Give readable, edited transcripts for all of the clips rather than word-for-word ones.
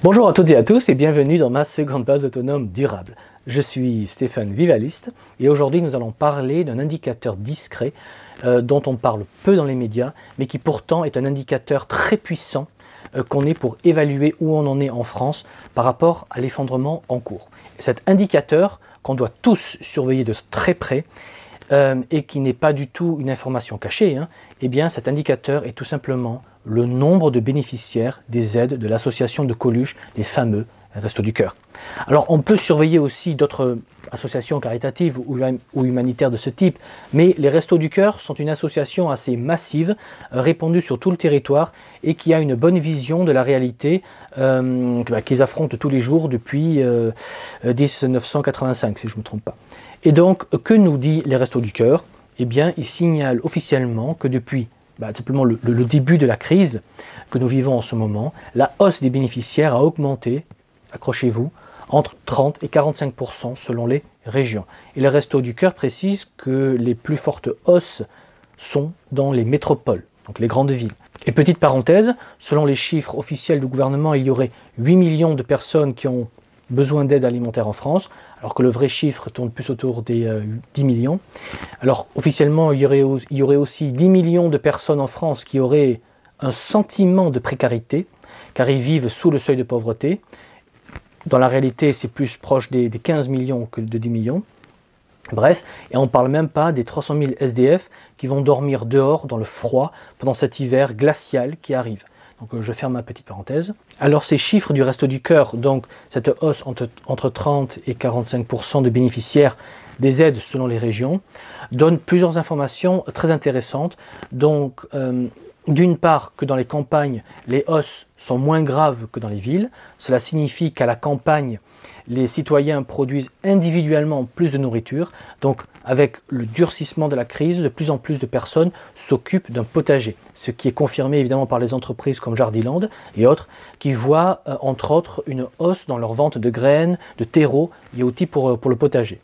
Bonjour à toutes et à tous et bienvenue dans ma seconde base autonome durable. Je suis Stéphane Vivaliste et aujourd'hui nous allons parler d'un indicateur discret dont on parle peu dans les médias mais qui pourtant est un indicateur très puissant qu'on ait pour évaluer où on en est en France par rapport à l'effondrement en cours. Et cet indicateur qu'on doit tous surveiller de très près et qui n'est pas du tout une information cachée, eh bien cet indicateur est tout simplement le nombre de bénéficiaires des aides de l'association de Coluche, les fameux Restos du Cœur. Alors on peut surveiller aussi d'autres associations caritatives ou humanitaires de ce type, mais les Restos du Cœur sont une association assez massive, répandue sur tout le territoire et qui a une bonne vision de la réalité qu'ils affrontent tous les jours depuis 1985, si je ne me trompe pas. Et donc, que nous dit les Restos du Cœur? Eh bien, ils signalent officiellement que depuis simplement le début de la crise que nous vivons en ce moment, la hausse des bénéficiaires a augmenté, accrochez-vous, entre 30 et 45% selon les régions. Et les Restos du Cœur précisent que les plus fortes hausses sont dans les métropoles, donc les grandes villes. Et petite parenthèse, selon les chiffres officiels du gouvernement, il y aurait 8 millions de personnes qui ont besoin d'aide alimentaire en France, alors que le vrai chiffre tourne plus autour des 10 millions. Alors officiellement, il y aurait aussi 10 millions de personnes en France qui auraient un sentiment de précarité, car ils vivent sous le seuil de pauvreté. Dans la réalité, c'est plus proche des 15 millions que de 10 millions. Bref, et on ne parle même pas des 300 000 SDF qui vont dormir dehors dans le froid pendant cet hiver glacial qui arrive. Donc je ferme ma petite parenthèse. Alors ces chiffres du Restos du Cœur, donc cette hausse entre 30 et 45% de bénéficiaires des aides selon les régions, donnent plusieurs informations très intéressantes. Donc d'une part que dans les campagnes, les hausses sont moins graves que dans les villes. Cela signifie qu'à la campagne, les citoyens produisent individuellement plus de nourriture. Donc avec le durcissement de la crise, de plus en plus de personnes s'occupent d'un potager. Ce qui est confirmé évidemment par les entreprises comme Jardiland et autres, qui voient entre autres une hausse dans leur vente de graines, de terreaux et outils pour le potager.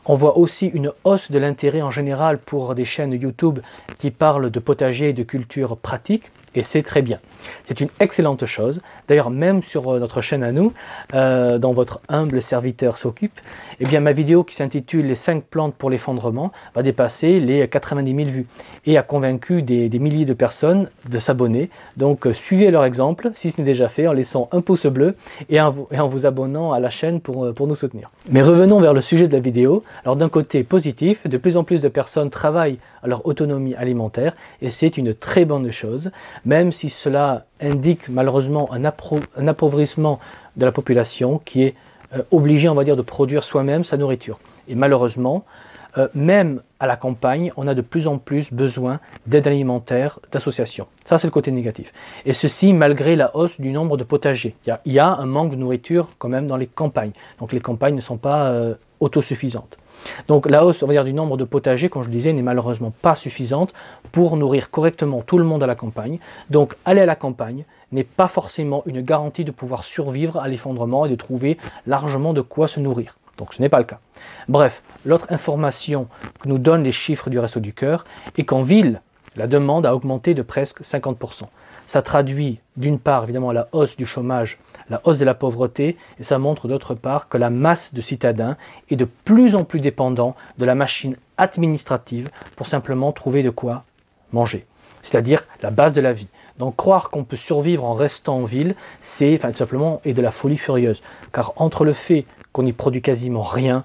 On voit aussi une hausse de l'intérêt en général pour des chaînes YouTube qui parlent de potager et de culture pratique, et c'est très bien. C'est une excellente chose. D'ailleurs, même sur notre chaîne à nous, dont votre humble serviteur s'occupe, eh bien, ma vidéo qui s'intitule « Les 5 plantes pour l'effondrement » va dépasser les 90 000 vues et a convaincu des milliers de personnes de s'abonner. Donc, suivez leur exemple, si ce n'est déjà fait, en laissant un pouce bleu et en vous abonnant à la chaîne pour nous soutenir. Mais revenons vers le sujet de la vidéo. Alors, d'un côté positif, de plus en plus de personnes travaillent à leur autonomie alimentaire et c'est une très bonne chose, même si cela indique malheureusement un appauvrissement de la population qui est obligée, on va dire, de produire soi-même sa nourriture. Et malheureusement, même à la campagne, on a de plus en plus besoin d'aide alimentaire, d'associations. Ça, c'est le côté négatif. Et ceci, malgré la hausse du nombre de potagers. Il y a un manque de nourriture quand même dans les campagnes. Donc les campagnes ne sont pas autosuffisantes. Donc la hausse, on va dire, du nombre de potagers, comme je le disais, n'est malheureusement pas suffisante pour nourrir correctement tout le monde à la campagne. Donc aller à la campagne n'est pas forcément une garantie de pouvoir survivre à l'effondrement et de trouver largement de quoi se nourrir. Donc ce n'est pas le cas. Bref, l'autre information que nous donnent les chiffres du Restos du Cœur est qu'en ville, la demande a augmenté de presque 50%. Ça traduit d'une part évidemment la hausse du chômage, la hausse de la pauvreté, et ça montre d'autre part que la masse de citadins est de plus en plus dépendant de la machine administrative pour simplement trouver de quoi manger, c'est-à-dire la base de la vie. Donc croire qu'on peut survivre en restant en ville, c'est tout simplement de la folie furieuse, car entre le fait qu'on n'y produit quasiment rien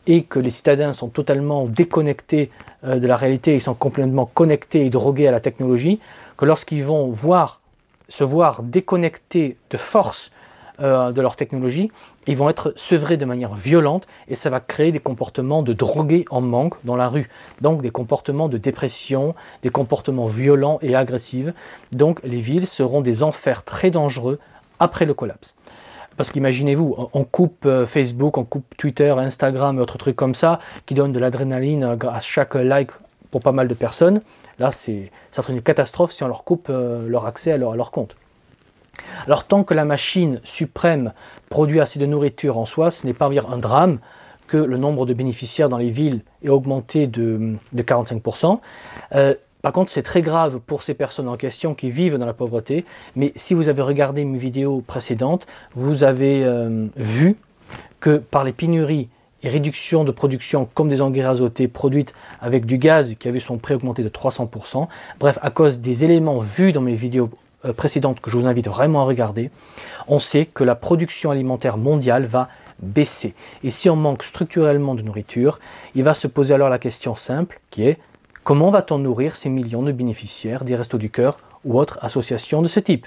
et que les citadins sont totalement déconnectés de la réalité, ils sont complètement connectés et drogués à la technologie, que lorsqu'ils vont se voir déconnectés de force de leur technologie, ils vont être sevrés de manière violente et ça va créer des comportements de drogués en manque dans la rue. Donc des comportements de dépression, des comportements violents et agressifs. Donc les villes seront des enfers très dangereux après le collapse. Parce qu'imaginez-vous, on coupe Facebook, on coupe Twitter, Instagram et autres trucs comme ça, qui donnent de l'adrénaline à chaque like pour pas mal de personnes. Là, ça serait une catastrophe si on leur coupe leur accès à leur compte. Alors tant que la machine suprême produit assez de nourriture en soi, ce n'est pas un drame que le nombre de bénéficiaires dans les villes ait augmenté de 45%. Par contre, c'est très grave pour ces personnes en question qui vivent dans la pauvreté, mais si vous avez regardé mes vidéos précédentes, vous avez vu que par les pénuries et réductions de production comme des engrais azotés produites avec du gaz qui avait son prix augmenté de 300%, bref, à cause des éléments vus dans mes vidéos précédentes que je vous invite vraiment à regarder, on sait que la production alimentaire mondiale va baisser. Et si on manque structurellement de nourriture, il va se poser alors la question simple qui est: comment va-t-on nourrir ces millions de bénéficiaires des Restos du Cœur ou autres associations de ce type?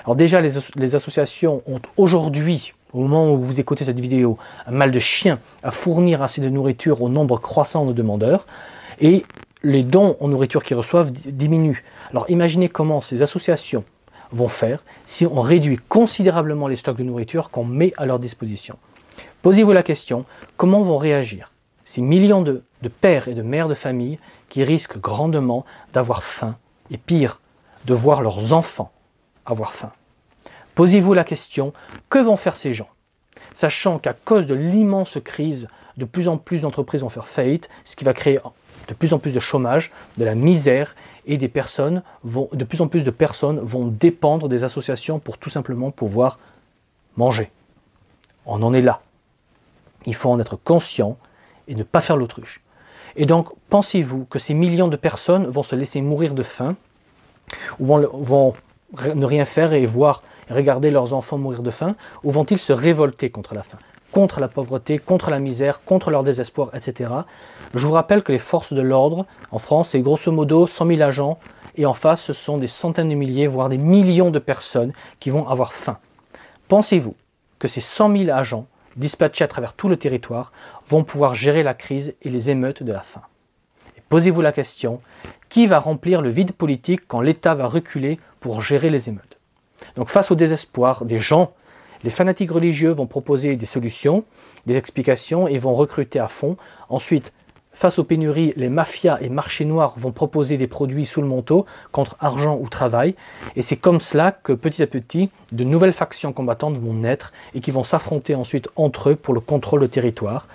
Alors déjà, les associations ont aujourd'hui, au moment où vous écoutez cette vidéo, un mal de chien à fournir assez de nourriture au nombre croissant de demandeurs, et les dons en nourriture qu'ils reçoivent diminuent. Alors imaginez comment ces associations vont faire si on réduit considérablement les stocks de nourriture qu'on met à leur disposition. Posez-vous la question, comment vont réagir ces millions de pères et de mères de famille qui risquent grandement d'avoir faim, et pire, de voir leurs enfants avoir faim? Posez-vous la question, que vont faire ces gens? Sachant qu'à cause de l'immense crise, de plus en plus d'entreprises vont faire faillite, ce qui va créer de plus en plus de chômage, de la misère, et de plus en plus de personnes vont dépendre des associations pour tout simplement pouvoir manger. On en est là. Il faut en être conscient et ne pas faire l'autruche. Et donc, pensez-vous que ces millions de personnes vont se laisser mourir de faim, ou vont ne rien faire et regarder leurs enfants mourir de faim, ou vont-ils se révolter contre la faim, contre la pauvreté, contre la misère, contre leur désespoir, etc. Je vous rappelle que les forces de l'ordre, en France, c'est grosso modo 100 000 agents, et en face, ce sont des centaines de milliers, voire des millions de personnes qui vont avoir faim. Pensez-vous que ces 100 000 agents, dispatchés à travers tout le territoire, vont pouvoir gérer la crise et les émeutes de la faim? Et posez-vous la question, qui va remplir le vide politique quand l'État va reculer pour gérer les émeutes? Donc face au désespoir des gens, les fanatiques religieux vont proposer des solutions, des explications et vont recruter à fond. Ensuite, face aux pénuries, les mafias et marchés noirs vont proposer des produits sous le manteau contre argent ou travail. Et c'est comme cela que petit à petit, de nouvelles factions combattantes vont naître et qui vont s'affronter ensuite entre eux pour le contrôle du territoire.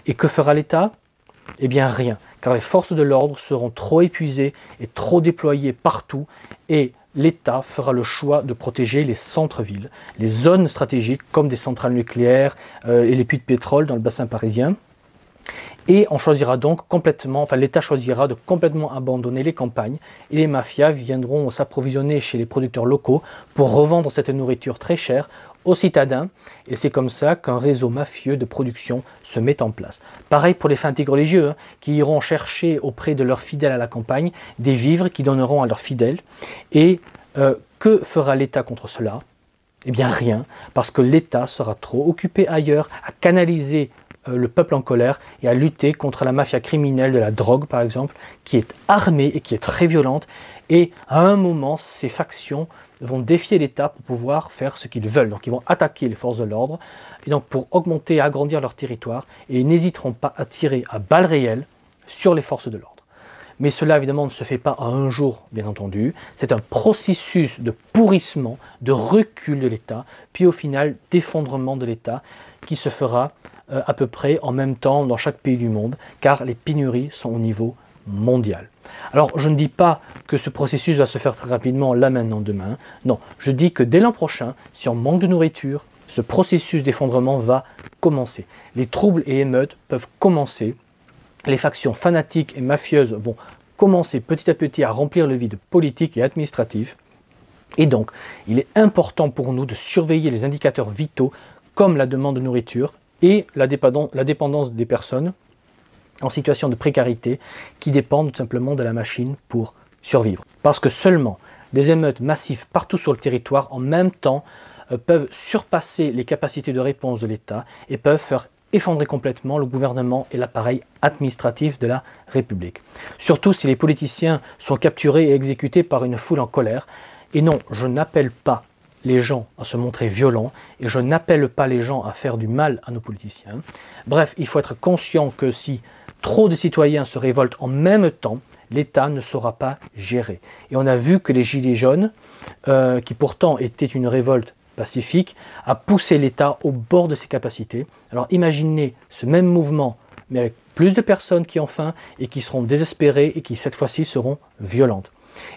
Et que fera l'État? Eh bien rien, car les forces de l'ordre seront trop épuisées et trop déployées partout, et l'État fera le choix de protéger les centres-villes, les zones stratégiques comme des centrales nucléaires et les puits de pétrole dans le bassin parisien. Et on choisira donc complètement, l'État choisira de complètement abandonner les campagnes, et les mafias viendront s'approvisionner chez les producteurs locaux pour revendre cette nourriture très chère aux citadins, et c'est comme ça qu'un réseau mafieux de production se met en place. Pareil pour les fanatiques religieux, qui iront chercher auprès de leurs fidèles à la campagne des vivres qu'ils donneront à leurs fidèles. Et que fera l'État contre cela? Eh bien rien, parce que l'État sera trop occupé ailleurs à canaliser le peuple en colère et à lutter contre la mafia criminelle de la drogue, par exemple, qui est armée et qui est très violente. Et à un moment, ces factions vont défier l'État pour pouvoir faire ce qu'ils veulent. Donc ils vont attaquer les forces de l'ordre, et donc pour augmenter et agrandir leur territoire, et ils n'hésiteront pas à tirer à balles réelles sur les forces de l'ordre. Mais cela évidemment ne se fait pas en un jour, bien entendu. C'est un processus de pourrissement, de recul de l'État, puis au final d'effondrement de l'État qui se fera à peu près en même temps dans chaque pays du monde, car les pénuries sont au niveau mondial. Alors je ne dis pas que ce processus va se faire très rapidement, là maintenant, demain. Non, je dis que dès l'an prochain, si on manque de nourriture, ce processus d'effondrement va commencer. Les troubles et émeutes peuvent commencer. Les factions fanatiques et mafieuses vont commencer petit à petit à remplir le vide politique et administratif. Et donc, il est important pour nous de surveiller les indicateurs vitaux comme la demande de nourriture et la dépendance des personnes en situation de précarité qui dépendent tout simplement de la machine pour survivre. Parce que seulement des émeutes massives partout sur le territoire en même temps peuvent surpasser les capacités de réponse de l'État et peuvent faire effondrer complètement le gouvernement et l'appareil administratif de la République. Surtout si les politiciens sont capturés et exécutés par une foule en colère. Et non, je n'appelle pas les gens à se montrer violents et je n'appelle pas les gens à faire du mal à nos politiciens. Bref, il faut être conscient que si trop de citoyens se révoltent en même temps, l'État ne saura pas gérer. Et on a vu que les Gilets jaunes, qui pourtant étaient une révolte pacifique, a poussé l'État au bord de ses capacités. Alors imaginez ce même mouvement, mais avec plus de personnes qui ont faim et qui seront désespérées et qui cette fois-ci seront violentes.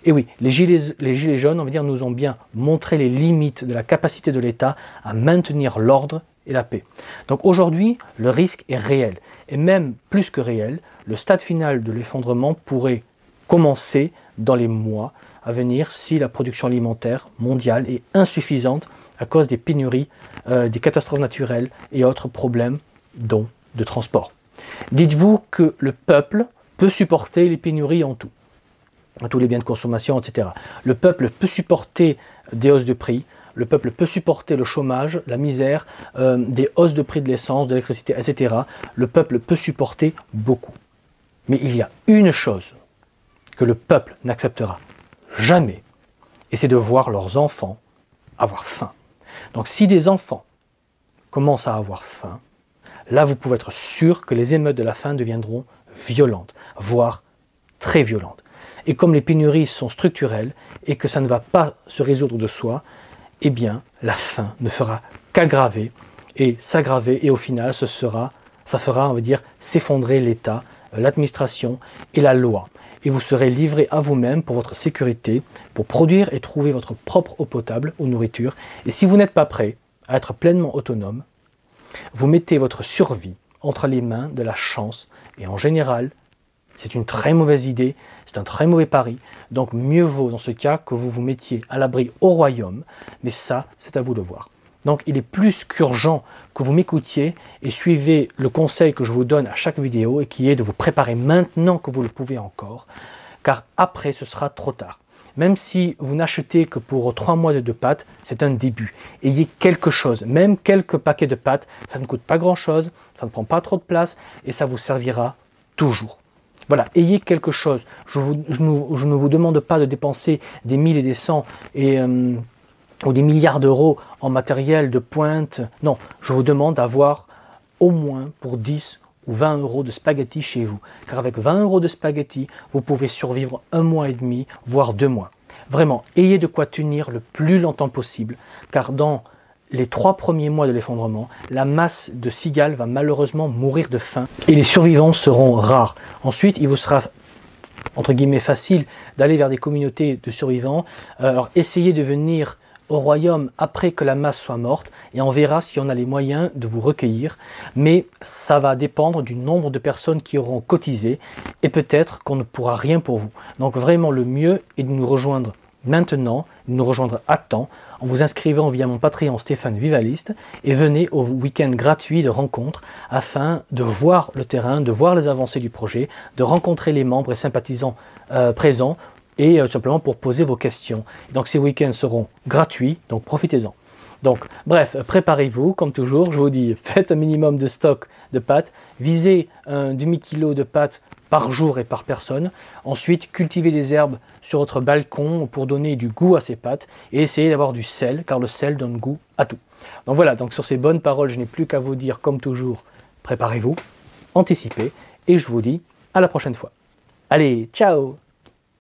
Et oui, les gilets jaunes, on va dire, nous ont bien montré les limites de la capacité de l'État à maintenir l'ordre et la paix. Donc aujourd'hui, le risque est réel. Et même plus que réel, le stade final de l'effondrement pourrait commencer dans les mois à venir si la production alimentaire mondiale est insuffisante à cause des pénuries, des catastrophes naturelles et autres problèmes, dont de transport. Dites-vous que le peuple peut supporter les pénuries en tout, tous les biens de consommation, etc. Le peuple peut supporter des hausses de prix, le peuple peut supporter le chômage, la misère, des hausses de prix de l'essence, de l'électricité, etc. Le peuple peut supporter beaucoup. Mais il y a une chose que le peuple n'acceptera jamais, et c'est de voir leurs enfants avoir faim. Donc si des enfants commencent à avoir faim, là vous pouvez être sûr que les émeutes de la faim deviendront violentes, voire très violentes. Et comme les pénuries sont structurelles et que ça ne va pas se résoudre de soi, eh bien la faim ne fera qu'aggraver et s'aggraver, et au final ça fera, on va dire, s'effondrer l'État, l'administration et la loi. Et vous serez livré à vous-même pour votre sécurité, pour produire et trouver votre propre eau potable ou nourriture. Et si vous n'êtes pas prêt à être pleinement autonome, vous mettez votre survie entre les mains de la chance. Et en général, c'est une très mauvaise idée, c'est un très mauvais pari. Donc mieux vaut dans ce cas que vous vous mettiez à l'abri au royaume. Mais ça, c'est à vous de voir. Donc il est plus qu'urgent que vous m'écoutiez et suivez le conseil que je vous donne à chaque vidéo et qui est de vous préparer maintenant que vous le pouvez encore, car après ce sera trop tard. Même si vous n'achetez que pour 3 mois de pâtes, c'est un début. Ayez quelque chose, même quelques paquets de pâtes, ça ne coûte pas grand chose, ça ne prend pas trop de place et ça vous servira toujours. Voilà, ayez quelque chose. Je ne vous demande pas de dépenser des 1000 et des 100 ou des milliards d'euros en matériel de pointe. Non, je vous demande d'avoir au moins pour 10 ou 20 euros de spaghettis chez vous. Car avec 20 euros de spaghettis, vous pouvez survivre 1 mois et demi, voire 2 mois. Vraiment, ayez de quoi tenir le plus longtemps possible, car dans les 3 premiers mois de l'effondrement, la masse de cigales va malheureusement mourir de faim et les survivants seront rares. Ensuite, il vous sera entre guillemets facile d'aller vers des communautés de survivants. Alors essayez de venir au royaume après que la masse soit morte et on verra si on a les moyens de vous recueillir, mais ça va dépendre du nombre de personnes qui auront cotisé et peut-être qu'on ne pourra rien pour vous. Donc vraiment le mieux est de nous rejoindre maintenant, de nous rejoindre à temps en vous inscrivant via mon Patreon Stéphane Vivaliste et venez au week-end gratuit de rencontre afin de voir le terrain, de voir les avancées du projet, de rencontrer les membres et sympathisants présents et tout simplement pour poser vos questions. Donc ces week-ends seront gratuits, donc profitez-en. Donc bref, préparez-vous, comme toujours, je vous dis, faites un minimum de stock de pâtes, visez un demi-kilo de pâtes par jour et par personne. Ensuite, cultivez des herbes sur votre balcon pour donner du goût à ces pâtes et essayez d'avoir du sel, car le sel donne goût à tout. Donc voilà, donc sur ces bonnes paroles, je n'ai plus qu'à vous dire, comme toujours, préparez-vous, anticipez, et je vous dis à la prochaine fois. Allez, ciao!